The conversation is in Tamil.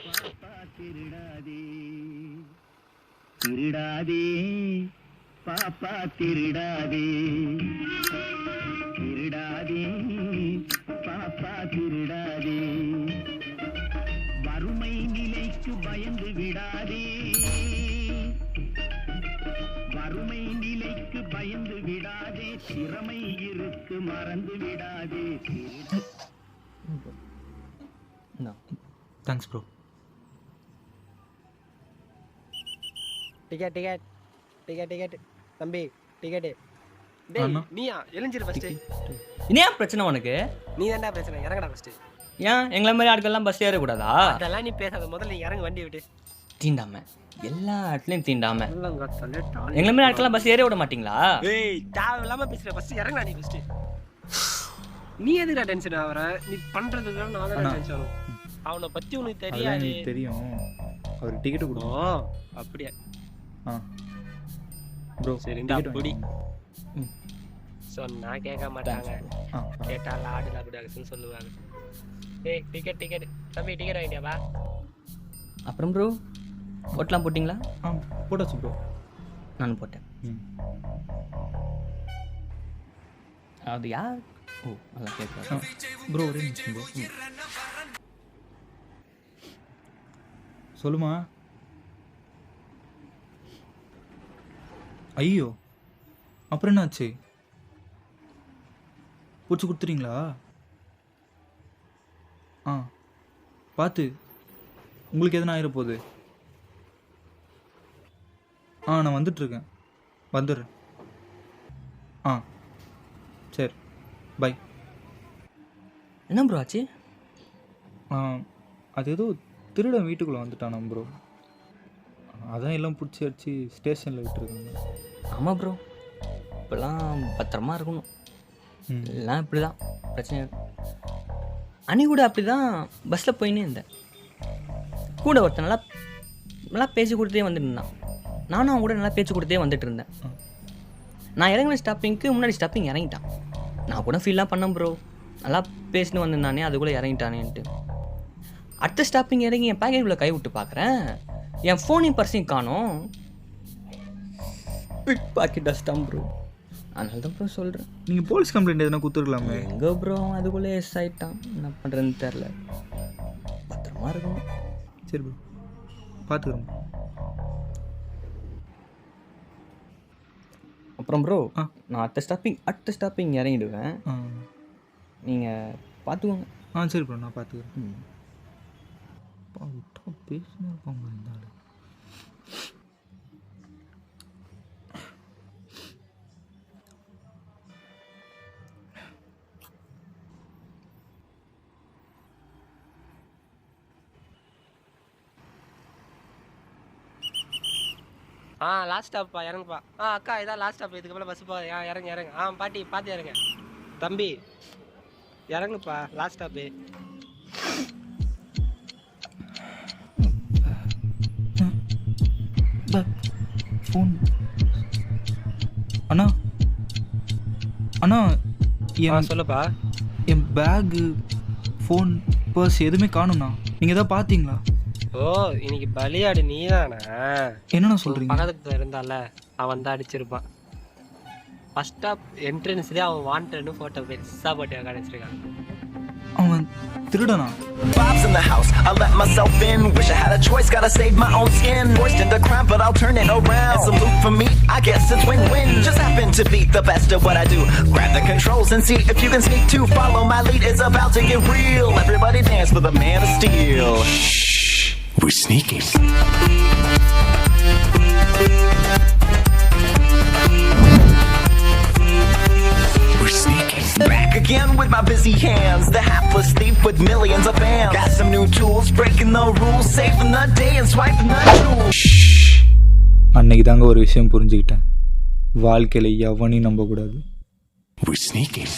பாப்பா திருடாதே திருடாதே பாப்பா திருடாதே திருடாதே பாப்பா திருடாதே வறுமை நிலைக்கு பயந்து விடாதே வறுமை நிலைக்கு பயந்து விடாதே திறமை இருக்கு மறந்து விடாதே thanks bro. Ticket ticket ticket ticket தம்பி டிக்கெட்டு. டேய் நீயா எழுஞ்சிரு ஃபர்ஸ்ட். என்ன பிரச்சனை உனக்கு? நீ தான்டா பிரச்சனை, இறங்கடா ஃபர்ஸ்ட். ஏன் எங்களை மாதிரி ஆட்கள்லாம் பஸ் ஏறக்கூடாதா? அதெல்லாம் நீ பேசாத, முதல்ல நீ இறங்க வண்டி விட்டு. தீண்டாம எல்லா இடத்துலையும் தீண்டாம எங்களை மாதிரி ஆட்கள்லாம் பஸ் ஏற விட மாட்டீங்களா? ஏய் தேவையில்லாம பேசுற, ஃபர்ஸ்ட் இறங்கடா நீ ஃபர்ஸ்ட். நீ எதுக்குடா டென்ஷன் ஆவற? நீ பண்றதுக்கு நான் தான் டென்ஷன் ஆகும். அவனை பத்தி உனக்கு தெரியாது. தெரியும், அவர் டிக்கெட் கொடுங்க. அப்படியே ப்ரோ சரி இந்த அப்படி சொன்னா கேட்க மாட்டாங்க, கேட்டா லாடு லாகுடாக்ஸ்னு சொல்லுவாங்க. ஏய் டிக்கெட் டிக்கெட் தம்பி டிக்கெட் வாங்கிட்டியா வா. அப்புறம் ப்ரோ ஓட்டலாம் போட்டிங்களா? போட்டாச்சு ப்ரோ. நான் போட்டேன். அது யார்? ஓ நல்லா கேட்குறேன் ப்ரோ. ஒரே நிமிஷம் ப்ரோ. சொல்லுமா. ஐயோ அப்புறம் என்னாச்சு? பிடிச்சி கொடுத்துறீங்களா? பார்த்து உங்களுக்கு எதனா ஆயிரப்போகுது. நான் வந்துட்டுருக்கேன், வந்துடுறேன். சரி பை. என்ன ப்ரோ ஆச்சு? அது ஏதோ திருடன் வீட்டுக்குள்ளே வந்துட்டானா ப்ரோ. அதான் எல்லாம் பிடிச்சி அடிச்சு ஸ்டேஷனில் விட்டுருக்காங்க. ஆமாம் ப்ரோ, இப்போல்லாம் பத்திரமா இருக்கணும். எல்லாம் இப்படி தான் பிரச்சனை. அன்னி கூட அப்படி தான் பஸ்ஸில் போயின்னே இருந்தேன். கூட ஒருத்தன் நல்லா நல்லா பேச்சு கொடுத்தே வந்துட்டு இருந்தான். நானும் அவன் கூட நல்லா பேச்சு கொடுத்தே வந்துட்டு இருந்தேன். நான் இறங்கின ஸ்டாப்பிங்க்கு முன்னாடி ஸ்டாப்பிங் இறங்கிட்டான். நான் கூட ஃபீல்லாம் பண்ணேன் ப்ரோ, நல்லா பேசின்னு வந்திருந்தானே அதுக்குள்ளே இறங்கிட்டானேன்ட்டு. அடுத்த ஸ்டாப்பிங் இறங்கி என் பேக்கேஜ் உள்ள கை விட்டு பார்க்குறேன், என் ஃபோனையும் பர்ஸையும் காணோம். பிக் பாக்கெட் அஸ்டாம் ப்ரோ. அதனால தான் ப்ரோ சொல்கிறேன். நீங்கள் போலீஸ் கம்ப்ளைண்ட் எதுனா கொடுத்துருக்கலாமே. எங்கே ப்ரோ அதுக்குள்ளே எஸ் ஆகிட்டான், என்ன பண்ணுறதுன்னு தெரில. பத்திரமா இருக்கணும். சரி ப்ரோ பார்த்துக்குறோம். அப்புறம் ப்ரோ நான் அடுத்த ஸ்டாப்பிங் இறங்கிடுவேன், நீங்கள் பார்த்துக்கோங்க. சரி ப்ரோ நான் பார்த்துக்குறேன். பேசினே இருப்பாங்க இருந்தாலும். லாஸ்ட் ஸ்டாப்பா, இறங்குப்பா. அக்கா இதான் லாஸ்ட் ஸ்டாப், இதுக்கு மேலே பஸ் போகாது. இறங்க இறங்க. பாட்டி பார்த்து இறங்க. தம்பி இறங்குப்பா, லாஸ்ட் ஸ்டாப்பு. ஃபோன் அண்ணா அண்ணா சொல்லப்பா. என் பேகு ஃபோன் பர்ஸ் எதுவுமே காணும்ண்ணா. நீங்கள் எதாவது பார்த்தீங்களா? இன்னைக்கு பலியாடு நீ தானே? என்னண்ணா சொல்கிறீங்க? பக்கத்துல இருந்தால அவன் தான் அடிச்சிருப்பான். ஃபர்ஸ்ட் ஸ்டாப் என்ட்ரன்ஸ்லேயே அவன் வாண்டட்னு ஃபோட்டோ பெருசாக போட்டு காணிச்சிருக்கான். அவன் திருடனா? Bob's in the house, I let myself in. Wish I had a choice, gotta save my own skin. Forced into crime, but I'll turn it around. It's a loop for me, I guess it's win-win. Just happen to be the best at what I do. Grab the controls and see if you can sneak too. Follow my lead, it's about to get real. Everybody dance for the man of steel. Shh, we're sneaking. Back again with my busy hands, the hapless thief with millions of fans. Got some new tools, breaking the rules, saving the day and swiping the jewels. அன்னைக்கு தாங்க ஒரு விஷயம் புரிஞ்சுக்கிட்டேன், வாழ்க்கையில் எவனையும் நம்பக்கூடாது. We're sneaking.